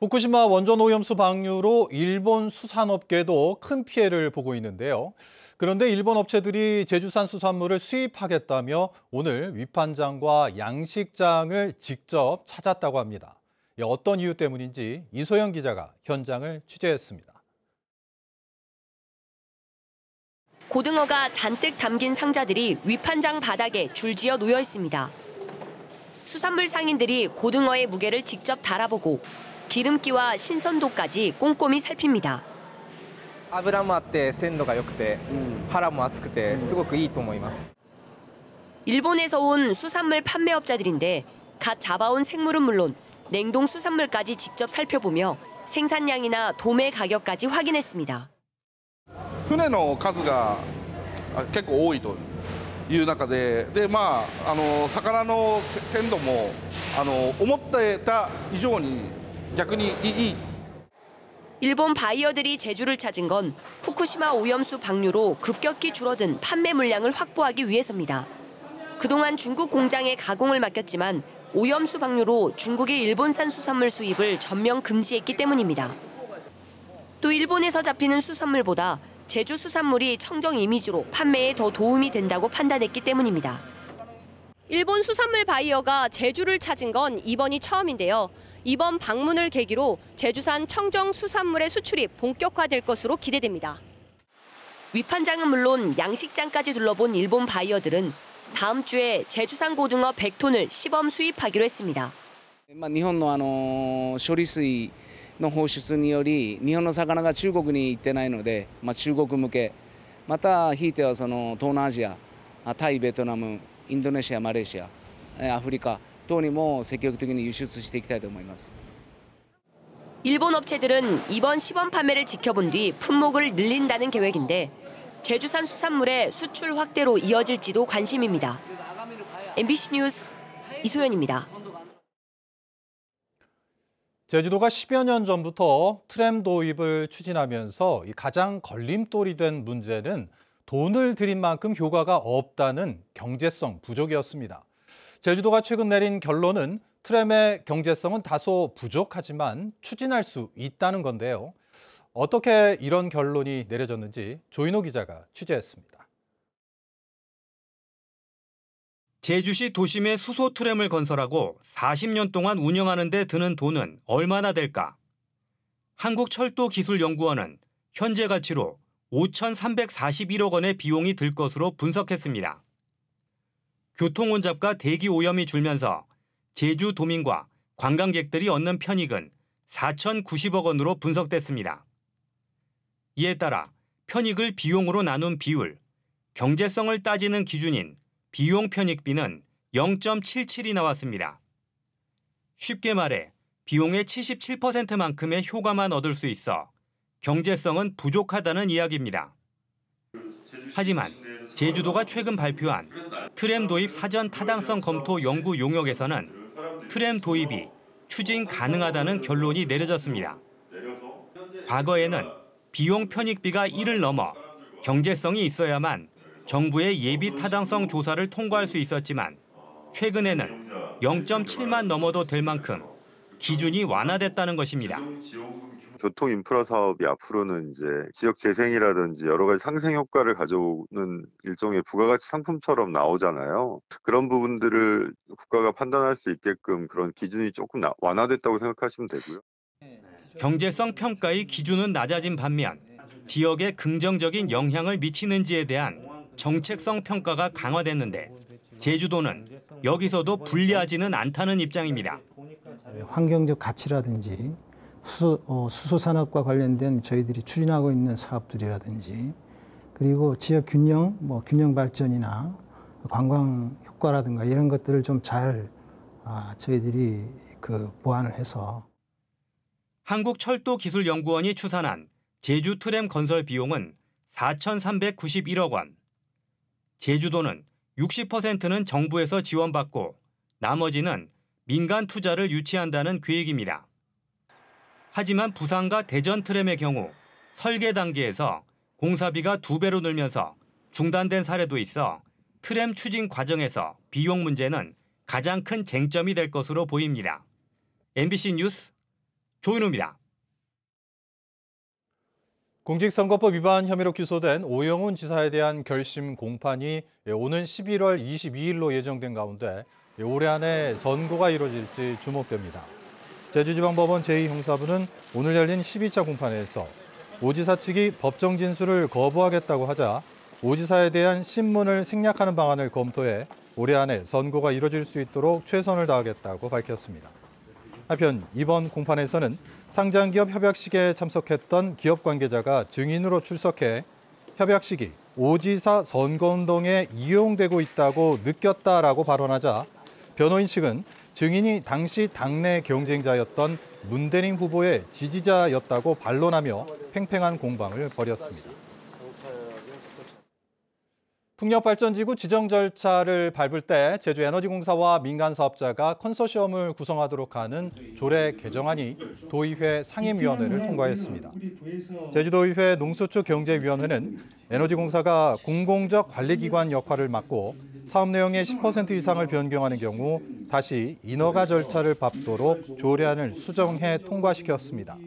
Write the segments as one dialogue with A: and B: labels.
A: 후쿠시마 원전 오염수 방류로 일본 수산업계도 큰 피해를 보고 있는데요. 그런데 일본 업체들이 제주산 수산물을 수입하겠다며 오늘 위판장과 양식장을 직접 찾았다고 합니다. 어떤 이유 때문인지 이소영 기자가 현장을 취재했습니다.
B: 고등어가 잔뜩 담긴 상자들이 위판장 바닥에 줄지어 놓여 있습니다. 수산물 상인들이 고등어의 무게를 직접 달아보고 기름기와 신선도까지 꼼꼼히 살핍니다.
C: 脂もあって鮮度が良くて腹も厚くてすごくいいと思います.
B: 일본에서 온 수산물 판매업자들인데 갓 잡아온 생물은 물론 냉동 수산물까지 직접 살펴보며 생산량이나 도매 가격까지 확인했습니다.
D: 船の数が結構多いという中で、魚の鮮度も思ってた以上に逆にいい.
B: 일본 바이어들이 제주를 찾은 건 후쿠시마 오염수 방류로 급격히 줄어든 판매 물량을 확보하기 위해서입니다. 그동안 중국 공장에 가공을 맡겼지만 오염수 방류로 중국의 일본산 수산물 수입을 전면 금지했기 때문입니다. 또 일본에서 잡히는 수산물보다 제주 수산물이 청정 이미지로 판매에 더 도움이 된다고 판단했기 때문입니다. 일본 수산물 바이어가 제주를 찾은 건 이번이 처음인데요. 이번 방문을 계기로 제주산 청정 수산물의 수출이 본격화될 것으로 기대됩니다. 위판장은 물론 양식장까지 둘러본 일본 바이어들은 다음 주에 제주산 고등어 100톤을 시범 수입하기로 했습니다.
E: 日本の処理水の放出により日本の魚が中国に行ってないので、中国向け、またひいてはその東南アジア、タイ、ベトナム、インドネシア、マレーシア、アフリカ等にも積極的に輸出していきたいと思います.
B: 일본 업체들은 이번 시범 판매를 지켜본 뒤 품목을 늘린다는 계획인데 제주산 수산물의 수출 확대로 이어질지도 관심입니다. MBC 뉴스 이소연입니다.
A: 제주도가 10여 년 전부터 트램 도입을 추진하면서 가장 걸림돌이 된 문제는 돈을 들인 만큼 효과가 없다는 경제성 부족이었습니다. 제주도가 최근 내린 결론은 트램의 경제성은 다소 부족하지만 추진할 수 있다는 건데요. 어떻게 이런 결론이 내려졌는지 조인호 기자가 취재했습니다.
F: 제주시 도심에 수소 트램을 건설하고 40년 동안 운영하는 데 드는 돈은 얼마나 될까? 한국철도기술연구원은 현재 가치로 5,341억 원의 비용이 들 것으로 분석했습니다. 교통혼잡과 대기오염이 줄면서 제주 도민과 관광객들이 얻는 편익은 4,090억 원으로 분석됐습니다. 이에 따라 편익을 비용으로 나눈 비율, 경제성을 따지는 기준인 비용 편익비는 0.77이 나왔습니다. 쉽게 말해 비용의 77%만큼의 효과만 얻을 수 있어 경제성은 부족하다는 이야기입니다. 하지만 제주도가 최근 발표한 트램 도입 사전 타당성 검토 연구 용역에서는 트램 도입이 추진 가능하다는 결론이 내려졌습니다. 과거에는 비용 편익비가 1을 넘어 경제성이 있어야만 정부의 예비 타당성 조사를 통과할 수 있었지만 최근에는 0.7만 넘어도 될 만큼 기준이 완화됐다는 것입니다.
G: 교통 인프라 사업이 앞으로는 이제 지역 재생이라든지 여러 가지 상생 효과를 가져오는 일종의 부가가치 상품처럼 나오잖아요. 그런 부분들을 국가가 판단할 수 있게끔 그런 기준이 조금 완화됐다고 생각하시면 되고요.
F: 경제성 평가의 기준은 낮아진 반면 지역에 긍정적인 영향을 미치는지에 대한 정책성 평가가 강화됐는데 제주도는 여기서도 불리하지는 않다는 입장입니다.
H: 환경적 가치라든지 수소산업과 관련된 저희들이 추진하고 있는 사업들이라든지 그리고 지역 균형, 균형 발전이나 관광 효과라든가 이런 것들을 좀 잘 저희들이 보완을 해서.
F: 한국철도기술연구원이 추산한 제주 트램 건설 비용은 4,391억 원. 제주도는 60%는 정부에서 지원받고 나머지는 민간 투자를 유치한다는 계획입니다. 하지만 부산과 대전 트램의 경우 설계 단계에서 공사비가 2배로 늘면서 중단된 사례도 있어 트램 추진 과정에서 비용 문제는 가장 큰 쟁점이 될 것으로 보입니다. MBC 뉴스 조인호입니다.
A: 공직선거법 위반 혐의로 기소된 오영훈 지사에 대한 결심 공판이 오는 11월 22일로 예정된 가운데 올해 안에 선고가 이루어질지 주목됩니다. 제주지방법원 제2형사부는 오늘 열린 12차 공판에서 오 지사 측이 법정 진술을 거부하겠다고 하자 오 지사에 대한 신문을 생략하는 방안을 검토해 올해 안에 선고가 이루어질 수 있도록 최선을 다하겠다고 밝혔습니다. 한편 이번 공판에서는 상장기업 협약식에 참석했던 기업 관계자가 증인으로 출석해 협약식이 오 지사 선거운동에 이용되고 있다고 느꼈다라고 발언하자 변호인 측은 증인이 당시 당내 경쟁자였던 문대림 후보의 지지자였다고 반론하며 팽팽한 공방을 벌였습니다. 풍력발전지구 지정 절차를 밟을 때 제주에너지공사와 민간 사업자가 컨소시엄을 구성하도록 하는 조례 개정안이 도의회 상임위원회를 통과했습니다. 제주도의회 농수축경제위원회는 에너지공사가 공공적 관리기관 역할을 맡고 사업 내용의 10% 이상을 변경하는 경우 다시 인허가 절차를 밟도록 조례안을 수정해 통과시켰습니다.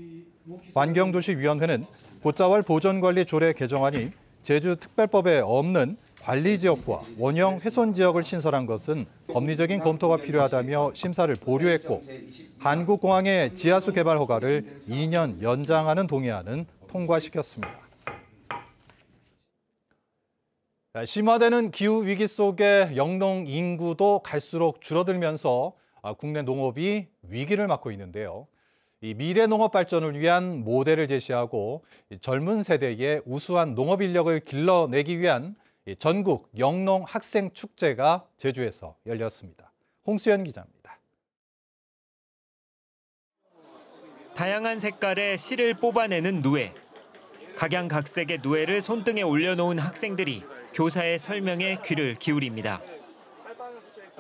A: 환경도시위원회는 곶자월 보전관리 조례 개정안이 제주특별법에 없는 관리지역과 원형 훼손지역을 신설한 것은 법리적인 검토가 필요하다며 심사를 보류했고 한국공항의 지하수 개발 허가를 2년 연장하는 동의안은 통과시켰습니다. 심화되는 기후위기 속에 영농 인구도 갈수록 줄어들면서 국내 농업이 위기를 맞고 있는데요. 이 미래 농업 발전을 위한 모델을 제시하고 젊은 세대의 우수한 농업 인력을 길러내기 위한 전국 영농 학생 축제가 제주에서 열렸습니다. 홍수연 기자입니다.
F: 다양한 색깔의 실을 뽑아내는 누에. 각양각색의 누에를 손등에 올려놓은 학생들이 교사의 설명에 귀를 기울입니다.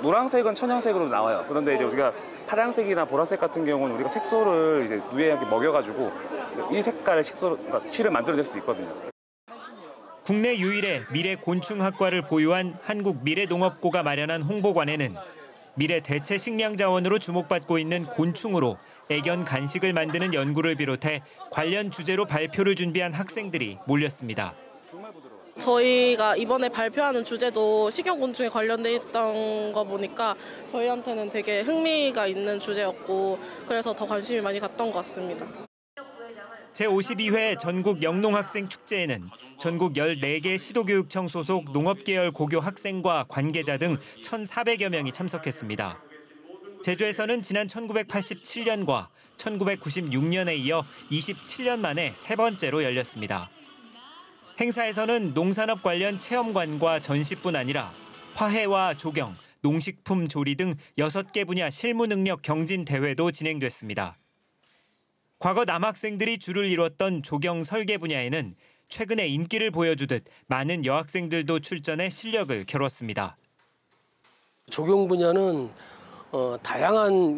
I: 노란색은 천연색으로 나와요. 그런데 이제 우리가 파란색이나 보라색 같은 경우는 우리가 색소를 이제 누에한테 먹여가지고 이 색깔의 그러니까 실을 만들어낼 수 있거든요.
F: 국내 유일의 미래 곤충학과를 보유한 한국미래농업고가 마련한 홍보관에는 미래 대체 식량 자원으로 주목받고 있는 곤충으로 애견 간식을 만드는 연구를 비롯해 관련 주제로 발표를 준비한 학생들이 몰렸습니다.
J: 저희가 이번에 발표하는 주제도 식용곤충에 관련돼 있던 거 보니까 저희한테는 되게 흥미가 있는 주제였고 그래서 더 관심이 많이 갔던 것 같습니다.
F: 제52회 전국 영농학생 축제에는 전국 14개 시도교육청 소속 농업계열 고교 학생과 관계자 등 1,400여 명이 참석했습니다. 제주에서는 지난 1987년과 1996년에 이어 27년 만에 세 번째로 열렸습니다. 행사에서는 농산업 관련 체험관과 전시뿐 아니라 화해와 조경, 농식품 조리 등 6개 분야 실무 능력 경진 대회도 진행됐습니다. 과거 남학생들이 줄을 이뤘던 조경 설계 분야에는 최근에 인기를 보여주듯 많은 여학생들도 출전해 실력을 겨뤘습니다.
K: 조경 분야는 다양한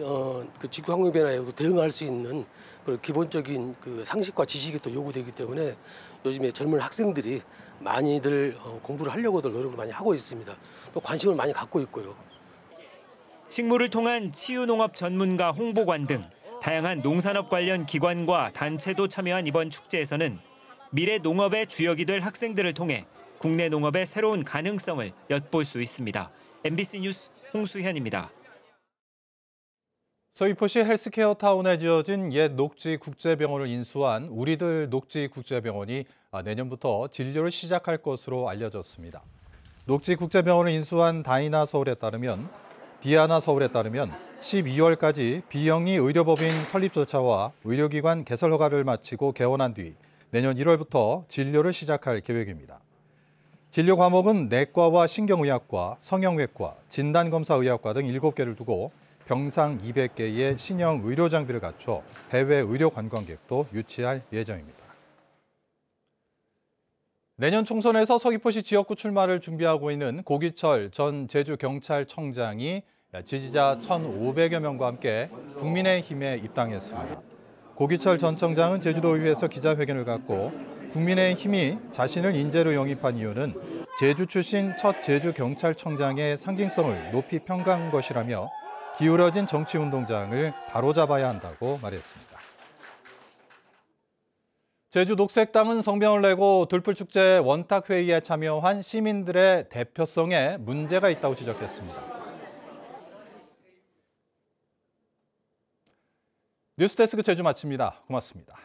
K: 그 지구 환경 변화에도 대응할 수 있는 그 기본적인 그 상식과 지식이 또 요구되기 때문에 요즘에 젊은 학생들이 많이들 공부를 하려고들 노력을 많이 하고 있습니다. 또 관심을 많이 갖고 있고요.
F: 식물을 통한 치유농업 전문가 홍보관 등 다양한 농산업 관련 기관과 단체도 참여한 이번 축제에서는 미래 농업의 주역이 될 학생들을 통해 국내 농업의 새로운 가능성을 엿볼 수 있습니다. MBC 뉴스 홍수현입니다.
A: 서귀포시 헬스케어 타운에 지어진 옛 녹지국제병원을 인수한 우리들 녹지국제병원이 내년부터 진료를 시작할 것으로 알려졌습니다. 녹지국제병원을 인수한 디아나 서울에 따르면 12월까지 비영리 의료법인 설립 절차와 의료기관 개설 허가를 마치고 개원한 뒤 내년 1월부터 진료를 시작할 계획입니다. 진료 과목은 내과와 신경의학과, 성형외과, 진단검사의학과 등 7개를 두고 병상 200개의 신형 의료 장비를 갖춰 해외 의료 관광객도 유치할 예정입니다. 내년 총선에서 서귀포시 지역구 출마를 준비하고 있는 고기철 전 제주경찰청장이 지지자 1,500여 명과 함께 국민의힘에 입당했습니다. 고기철 전 청장은 제주도의회에서 기자회견을 갖고 국민의힘이 자신을 인재로 영입한 이유는 제주 출신 첫 제주경찰청장의 상징성을 높이 평가한 것이라며 기울어진 정치운동장을 바로잡아야 한다고 말했습니다. 제주 녹색당은 성명을 내고 들풀축제 원탁회의에 참여한 시민들의 대표성에 문제가 있다고 지적했습니다. 뉴스데스크 제주 마칩니다. 고맙습니다.